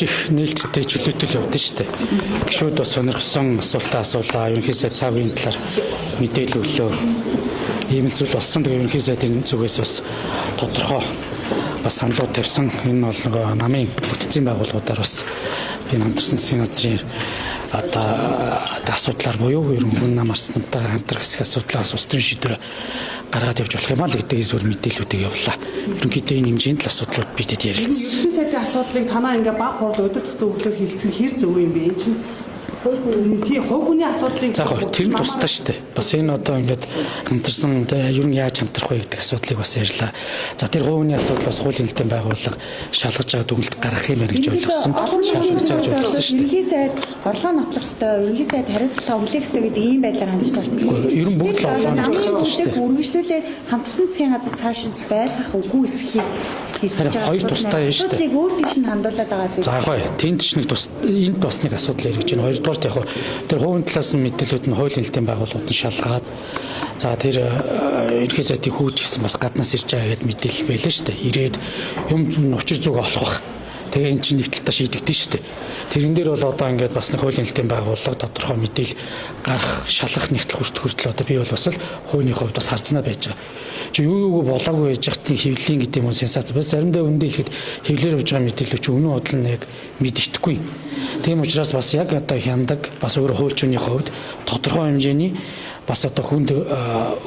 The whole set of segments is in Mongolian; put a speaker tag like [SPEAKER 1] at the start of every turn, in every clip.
[SPEAKER 1] их нээлттэй чөлөөтэй явдсан шүү дээ. Гишүүд бас сонирхсон асуултаа асуулаа. Ерөнхий сайд цаагийн талаар мэдээлэл өглөө. Ийм л зүйл болсон. Тэгээ ерөнхий сайдын зүгээс бас тодорхой бас саналууд тавьсан. Энэ бол нөгөө намын бүтцийн байгууллагуудаар бас энэ хамтарсан засгийн газрын одоо асуудлаар буюу ерөнхий нам арснантай хамтрах хэсэг асуудлаас ус төрийн шийдвэр гаргаад явж болох юм аа л гэдэг зөв мэдээллүүдийг явуулаа. Ерөнхийдөө энэ хэмжээнд л асуудлууд бидэд ярилцсан.
[SPEAKER 2] Ерөнхий сайдын асуудлыг танаа ингээ баг хурал өдөр тутмын өглөө хэлсэн хэр зөв юм бэ? Энэ чинь тий хувь хүний асуудлыг
[SPEAKER 1] за гоо тэр нь тусдаа шүү дээ. Бас энэ одоо ингээд хамтарсан ер нь яаж хамтрах вэ гэдэг асуудлыг бас ярьлаа. За тэр хувь хүний асуудал бас хуулийн хэлтийн байгууллага шалгаж байгаа дүгнэлт гаргах юм байна гэж ойлгосон. Шалгаж байгаа гэж ойлгосон шүү дээ.
[SPEAKER 3] Ерөнхий сайд орлогоо нотлох ёстой, ерөнхий сайд хариуцлага өглөх ёстой гэдэг ийм байдлаар хандж байгаа шүү дээ.
[SPEAKER 1] Ер нь бүгд л орлогоо нотлох ёстой шүү дээ.
[SPEAKER 3] Үргэлжлүүлээд хамтарсан засгийн газар цааш байлгах үгүй эсхийг
[SPEAKER 1] хоёр тустай юм шүү дээ.
[SPEAKER 3] Өөр тийш нь хандуулаад байгаа зүйл.
[SPEAKER 1] За яг бай. Тэнд ч нэг энд бас нэг асуудал яригдж байна. Хоёрдугаар яг тэр хувийн талаас нь мэдээлүүд нь хуулийн хэлтийн байгууллагууд нь шалгаад за тэр ерхий сайдын хүүч гэсэн бас гаднаас ирж байгаа гэдээ мэдээлэл байлаа шүү дээ. Ирээд юм учир зүг олох бах. Тэгээ эн чинь нэг талдаа шийдэгдэн шүү дээ. Тэрэн дээр бол одоо ингээд бас нэг хуулийн хэлтийн байгууллага тодорхой мэдээл гарах, шалгах нэгтгэл хүртэл одоо би бол бас л хуулийн хувьд бас харцнаа байж байгаа. Чи юу болоогүй яж хатын хэвлэлийн гэдэг юм сенсац. Бас заримдаа үндэ хэлэхэд хэвлэр явж байгаа мэдээлэл чи өнөө бодол нь яг мэддэхгүй. Тийм учраас бас яг одоо хяндаг бас өөр хуульчны хувьд тодорхой хэмжээний бас одоо хүнд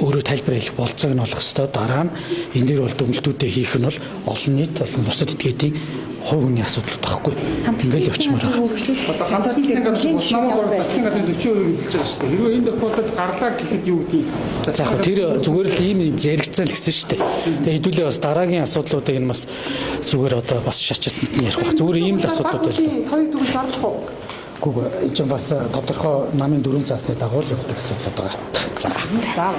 [SPEAKER 1] өөрөө тайлбар хэлэх болцоог нь олох ёстой. Дараа нь энэ дээр бол дүгнэлтүүдээ хийх нь бол олон нийт болон бусад этгээдийн хувь хүний асуудал тахгүй. Ингээл явчмаар байгаа.
[SPEAKER 4] Одоо хамтарсан засгийн газар намайг засгийн газрын 40% эзэлж байгаа шүү дээ. Хэрвээ энэ тохиолдолд гарлаа гэхэд юу гэдгийг
[SPEAKER 1] за яг тэр зүгээр л ийм зэрэгцэн л гэсэн шүү дээ. Тэгээ хэдүүлээ бас дараагийн асуудлуудыг нь бас зүгээр одоо бас шачтанд нь ярих байх. Зүгээр ийм л асуудлууд байна.
[SPEAKER 2] хоёрыг дүгнэлт орлох уу?
[SPEAKER 1] Үгүй энэ чинь бас тодорхой намын дөрвөн заасны дагуу л явдаг асуудлууд байгаа. За.
[SPEAKER 2] За.